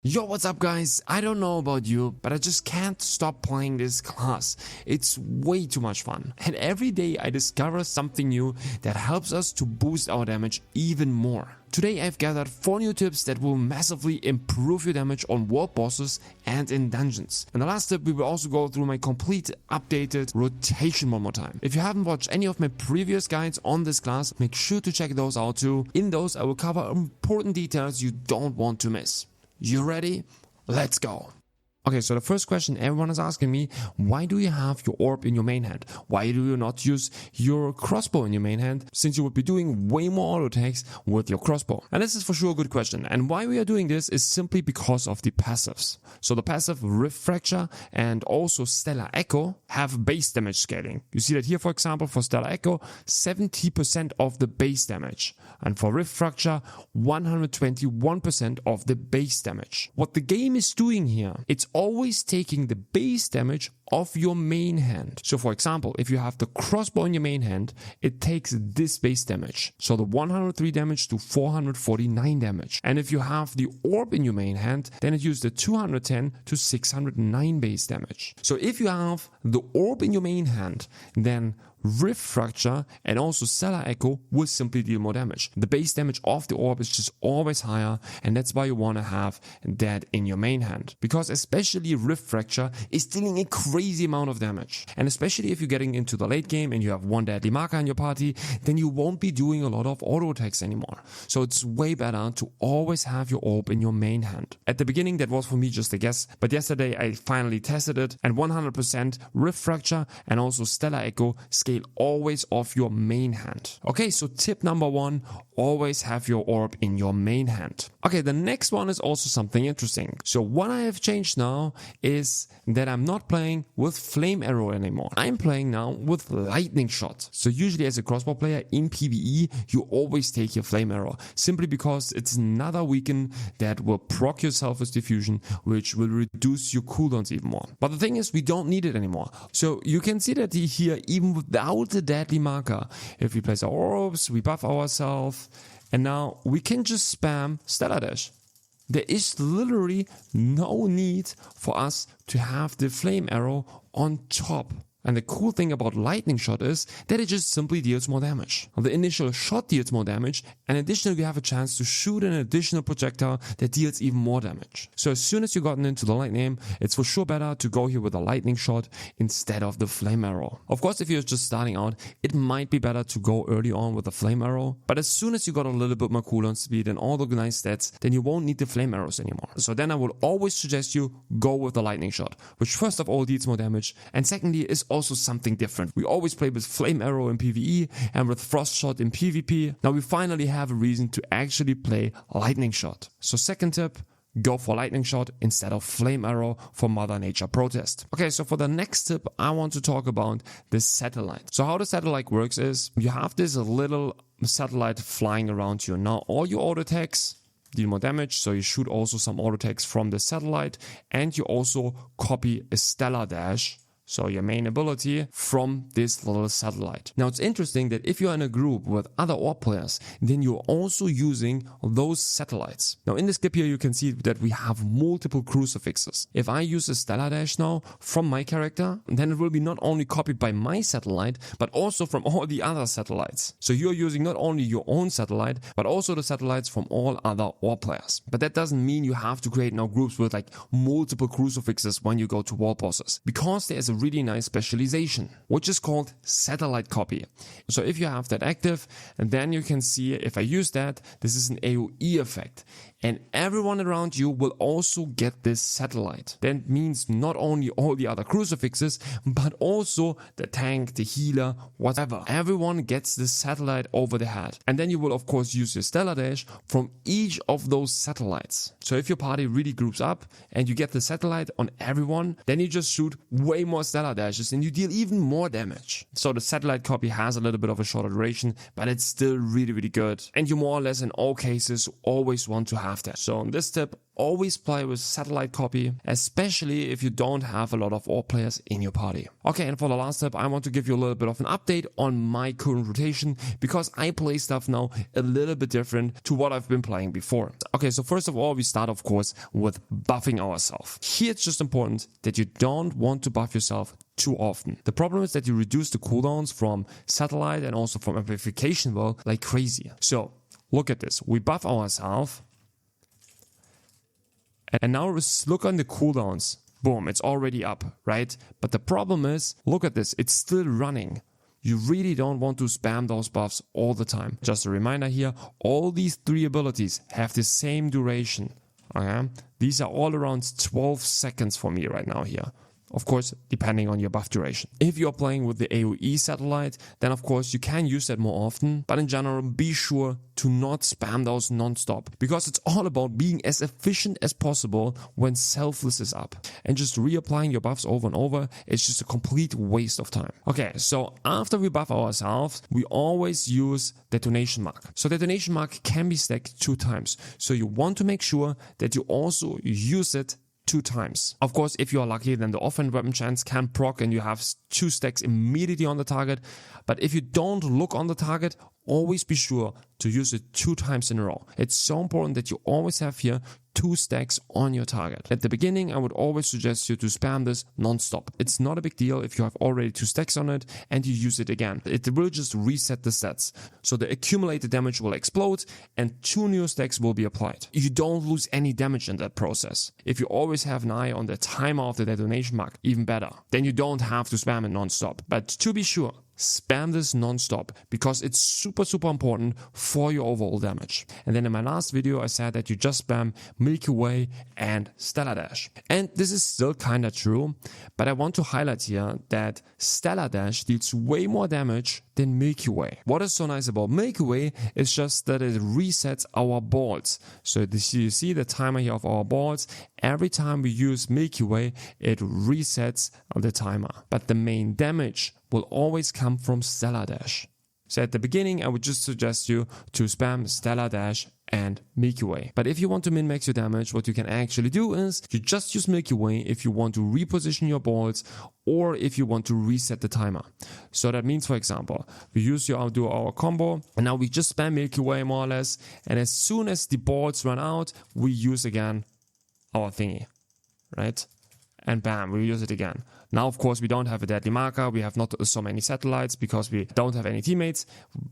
Yo, what's up guys? I don't know about you, but I just can't stop playing this class. It's way too much fun. And every day I discover something new that helps us to boost our damage even more. Today I've gathered 4 new tips that will massively improve your damage on world bosses and in dungeons. In the last tip we will also go through my complete updated rotation one more time. If you haven't watched any of my previous guides on this class, make sure to check those out too. In those I will cover important details you don't want to miss. You ready? Let's go! Okay, so the first question everyone is asking me, why do you have your orb in your main hand? Why do you not use your crossbow in your main hand, since you would be doing way more auto attacks with your crossbow? And this is for sure a good question. And why we are doing this is simply because of the passives. So the passive Rift Fracture and also Stellar Echo have base damage scaling. You see that here, for example, for Stellar Echo, 70% of the base damage. And for Rift Fracture, 121% of the base damage. What the game is doing here, it's always taking the base damage of your main hand. So for example, if you have the crossbow in your main hand, it takes this base damage. So the 103 damage to 449 damage. And if you have the orb in your main hand, then it uses the 210 to 609 base damage. So if you have the orb in your main hand, then Rift Fracture and also Stellar Echo will simply deal more damage. The base damage of the orb is just always higher, and that's why you want to have that in your main hand. Because especially Rift Fracture is dealing a crazy amount of damage. And especially if you're getting into the late game and you have one deadly marker in your party, then you won't be doing a lot of auto attacks anymore. So it's way better to always have your orb in your main hand. At the beginning that was for me just a guess, but yesterday I finally tested it, and 100% Rift Fracture and also Stellar Echo scale always off your main hand. Okay, so tip number 1, always have your orb in your main hand. Okay, the next one is also something interesting. So what I have changed now is that I'm not playing with Flame Arrow anymore. I'm playing now with Lightning Shot. So usually as a crossbow player in PvE, you always take your Flame Arrow, simply because it's another weapon that will proc your Selfish Diffusion, which will reduce your cooldowns even more. But the thing is, we don't need it anymore. So you can see that here, even without the deadly marker, if we place our orbs, we buff ourselves, and now we can just spam Stellar Dash. There is literally no need for us to have the Flame Arrow on top. And the cool thing about Lightning Shot is that it just simply deals more damage. The initial shot deals more damage, and additionally we have a chance to shoot an additional projectile that deals even more damage. So as soon as you've gotten into the late game, it's for sure better to go here with a Lightning Shot instead of the Flame Arrow. Of course, if you're just starting out, it might be better to go early on with the Flame Arrow, but as soon as you got a little bit more cooldown speed and all the nice stats, then you won't need the Flame Arrows anymore. So then I would always suggest you go with the Lightning Shot, which first of all deals more damage, and secondly is also something different. We always play with Flame Arrow in PvE and with Frost Shot in PvP. Now we finally have a reason to actually play Lightning Shot. So second tip, go for Lightning Shot instead of Flame Arrow for Mother Nature Protest. Okay, so for the next tip, I want to talk about the satellite. So how the satellite works is, you have this little satellite flying around you. Now all your auto attacks deal more damage, so you shoot also some auto attacks from the satellite, and you also copy a Stellar Dash, so your main ability, from this little satellite. Now it's interesting that if you're in a group with other orb players, then you're also using those satellites. Now in this clip here you can see that we have multiple crucifixes. If I use a Stellar Dash now from my character, then it will be not only copied by my satellite, but also from all the other satellites. So you're using not only your own satellite, but also the satellites from all other orb players. But that doesn't mean you have to create now groups with like multiple crucifixes when you go to world bosses, because there's a really nice specialization, which is called satellite copy. So if you have that active, and then you can see if I use that, this is an AoE effect. And everyone around you will also get this satellite. That means not only all the other crucifixes, but also the tank, the healer, whatever. Everyone gets this satellite over the head. And then you will of course use your Stellar Dash from each of those satellites. So if your party really groups up and you get the satellite on everyone, then you just shoot way more Stellar Dashes and you deal even more damage. So the satellite copy has a little bit of a shorter duration, but it's still really, really good. And you more or less in all cases always want to have have that. So on this tip, always play with satellite copy, especially if you don't have a lot of AWP players in your party. Okay, and for the last tip, I want to give you a little bit of an update on my current rotation because I play stuff now a little bit different to what I've been playing before. Okay, so first of all, we start of course with buffing ourselves. Here it's just important that you don't want to buff yourself too often. The problem is that you reduce the cooldowns from satellite and also from amplification well like crazy. So look at this, we buff ourselves. And now look on the cooldowns. Boom, it's already up, right? But the problem is, look at this, it's still running. You really don't want to spam those buffs all the time. Just a reminder here, all these 3 abilities have the same duration. Okay? These are all around 12 seconds for me right now here. Of course, depending on your buff duration. If you're playing with the AoE satellite, then of course you can use that more often, but in general, be sure to not spam those non-stop, because it's all about being as efficient as possible when Selfless is up. And just reapplying your buffs over and over, it's just a complete waste of time. Okay, so after we buff ourselves, we always use Detonation Mark. So Detonation Mark can be stacked 2 times. So you want to make sure that you also use it 2 times. Of course, if you are lucky, then the offhand weapon chance can proc and you have 2 stacks immediately on the target. But if you don't look on the target, always be sure to use it 2 times in a row. It's so important that you always have here 2 stacks on your target. At the beginning, I would always suggest you to spam this non-stop. It's not a big deal if you have already 2 stacks on it and you use it again. It will just reset the stats. So the accumulated damage will explode and 2 new stacks will be applied. You don't lose any damage in that process. If you always have an eye on the timer of the detonation mark, even better. Then you don't have to spam it non-stop. But to be sure, spam this non-stop because it's super important for your overall damage. And then in my last video I said that you just spam Milky Way and Stellar Dash. And this is still kinda true, but I want to highlight here that Stellar Dash deals way more damage than Milky Way. What is so nice about Milky Way is just that it resets our balls. So you see the timer here of our balls. Every time we use Milky Way, it resets the timer. But the main damage will always come from Stellar Dash. So at the beginning, I would just suggest you to spam Stellar Dash and Milky Way. But if you want to min-max your damage, what you can actually do is you just use Milky Way if you want to reposition your balls or if you want to reset the timer. So that means, for example, we do our combo and now we just spam Milky Way more or less. And as soon as the balls run out, we use again our thingy, right? And bam, we use it again. Now, of course, we don't have a deadly marker. We have not so many satellites because we don't have any teammates.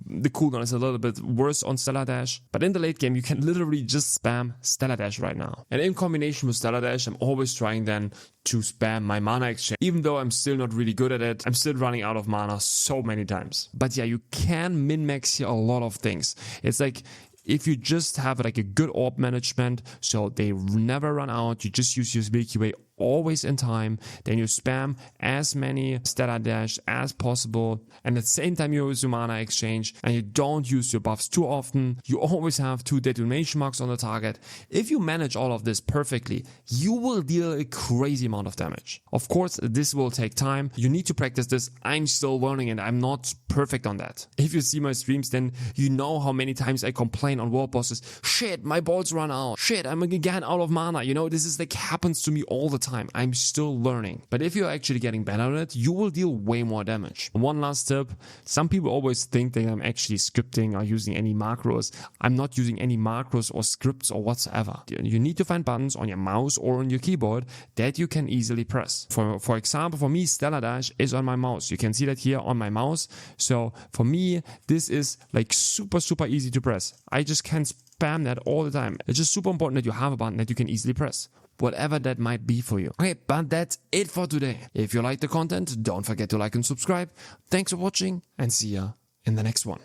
The cooldown is a little bit worse on Stellar Dash. But in the late game, you can literally just spam Stellar Dash right now. And in combination with Stellar Dash, I'm always trying then to spam my mana exchange. Even though I'm still not really good at it, I'm still running out of mana so many times. But yeah, you can min-max here a lot of things. It's like, if you just have like a good AWP management, so they never run out, you just use your Milky Way always in time, then you spam as many Stellar Dash as possible, and at the same time you use your mana exchange, and you don't use your buffs too often, you always have 2 detonation marks on the target. If you manage all of this perfectly, you will deal a crazy amount of damage. Of course, this will take time, you need to practice this, I'm still learning and I'm not perfect on that. If you see my streams, then you know how many times I complain on world bosses, shit, my balls run out, shit, I'm again out of mana, you know, this is like happens to me all the time. I'm still learning. But if you're actually getting better at it, you will deal way more damage. One last tip, some people always think that I'm actually scripting or using any macros. I'm not using any macros or scripts or whatsoever. You need to find buttons on your mouse or on your keyboard that you can easily press. For example, for me, Stellar Dash is on my mouse. You can see that here on my mouse. So for me, this is like super easy to press. I just can spam that all the time. It's just super important that you have a button that you can easily press, whatever that might be for you. Okay, but that's it for today. If you like the content, don't forget to like and subscribe. Thanks for watching and see ya in the next one.